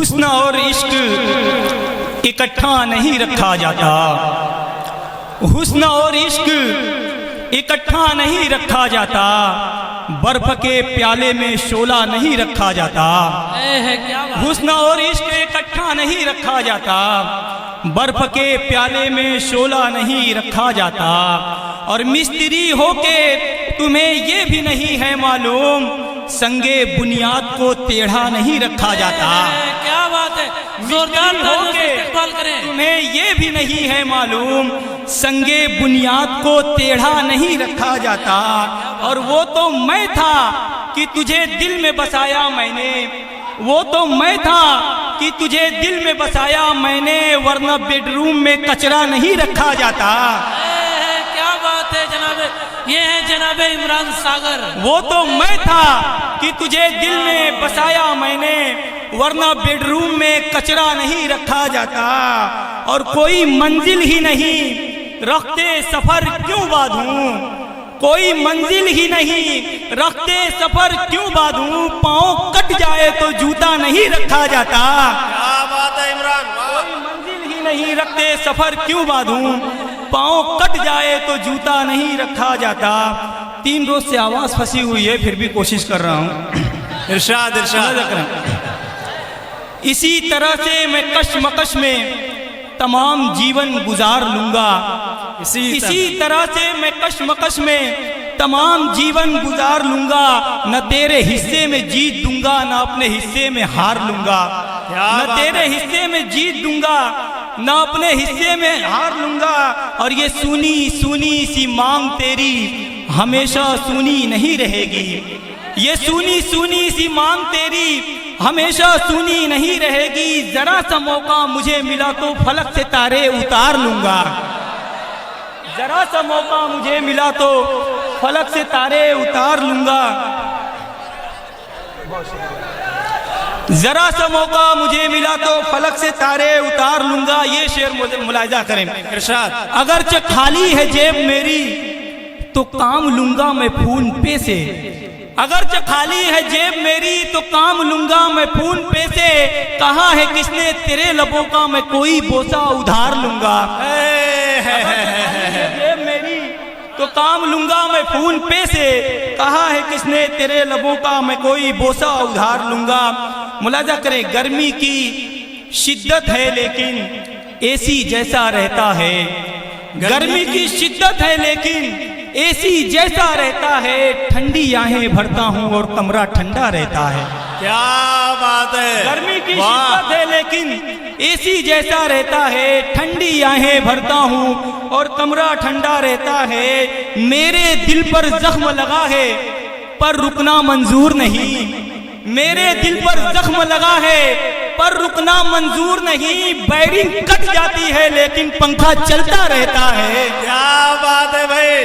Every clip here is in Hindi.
हुस्न और इश्क इकट्ठा नहीं रखा जाता, हुस्न और इश्क इकट्ठा नहीं रखा जाता, बर्फ के प्याले में शोला नहीं रखा जाता। हुस्न और इश्क इकट्ठा नहीं रखा जाता, बर्फ के प्याले में शोला नहीं रखा जाता। और मिस्त्री होके तुम्हें ये भी नहीं है मालूम, संगे बुनियाद को टेढ़ा नहीं रखा जाता। क्या बात है, जोरदार होके तुम्हें ये भी नहीं है मालूम, संगे बुनियाद को टेढ़ा नहीं रखा जाता। और वो तो मैं था कि तुझे दिल में बसाया मैंने, वो तो मैं था कि तुझे दिल में बसाया मैंने, वरना बेडरूम में कचरा नहीं रखा जाता। क्या बात है जनाब, ये है जनाब इमरान सागर। वो तो मैं था कि तुझे दिल में बसाया मैंने, वरना बेडरूम में कचरा नहीं रखा जाता। और कोई मंजिल ही नहीं रखते सफर क्यों बांधूं, कोई मंजिल ही नहीं रखते सफर क्यों बांधूं, पाँव कट जाए तो जूता नहीं रखा जाता। क्या बात है इमरान, कोई मंजिल ही नहीं रखते सफर क्यों बांधूं, पाँव कट जाए तो जूता नहीं रखा जाता। 3 रोज से आवाज फंसी हुई है, फिर भी कोशिश कर रहा हूँ। इरशाद इरशाद। इसी तरह से मैं कशमकश में तमाम जीवन गुजार लूंगा, इसी तरह से मैं कशमकश में तमाम जीवन गुजार लूंगा। न तेरे हिस्से में जीत दूंगा, न अपने हिस्से में हार लूंगा। न तेरे हिस्से में जीत दूंगा, न अपने हिस्से में हार लूंगा। और ये सुनी सुनी सी मांग तेरी हमेशा सुनी नहीं रहेगी, ये सुनी सुनी सी मांग तेरी हमेशा सुनी नहीं रहेगी। जरा सा मौका मुझे मिला तो फलक से तारे उतार लूंगा, जरा सा मौका मुझे मिला तो फलक से तारे उतार लूंगा। जरा सा मौका मुझे मिला तो फलक से तारे उतार लूंगा। ये शेर मुलाहिजा करें। इरशाद। अगरचे खाली है जेब मेरी तो काम लूंगा मैं फोन पे से, अगरचे खाली है जेब मेरी तो काम लूंगा मैं फोन पे से। कहा है किसने तेरे लबों का मैं कोई बोसा उधार लूंगा, जेब मेरी तो काम लूंगा मैं फोन पे से। कहा है किसने तेरे लबों का मैं कोई बोसा उधार लूंगा। मुलाजा करें, गर्मी की शिद्दत है लेकिन एसी जैसा रहता है, गर्मी की शिद्दत है लेकिन एसी जैसा रहता है। ठंडी आहें भरता हूँ और कमरा ठंडा रहता है। क्या बात है, गर्मी की शिद्दत है लेकिन एसी जैसा रहता है। ठंडी आहें भरता हूँ और कमरा ठंडा रहता है। मेरे दिल पर जख्म लगा है पर रुकना मंजूर नहीं, मेरे दिल पर जख्म लगा है पर रुकना मंजूर नहीं। बैरिंग कट जाती है लेकिन पंखा चलता रहता है। क्या बात है भाई,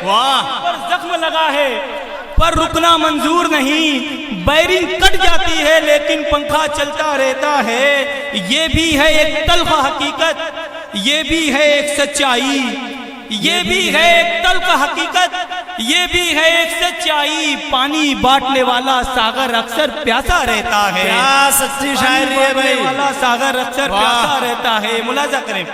वाह। पर जख्म लगा है पर रुकना मंजूर नहीं, बैरिंग कट जाती है लेकिन पंखा चलता रहता है। ये भी है एक तल्ख हकीकत, ये भी है एक सच्चाई, ये भी है एक तल्ख हकीकत, ये भी है एक सच्चाई। पानी बांटने वाला सागर अक्सर प्यासा रहता है। क्या सच्ची शायरी है भाई, वाला सागर अक्सर प्यासा रहता है। मुलाजा करें।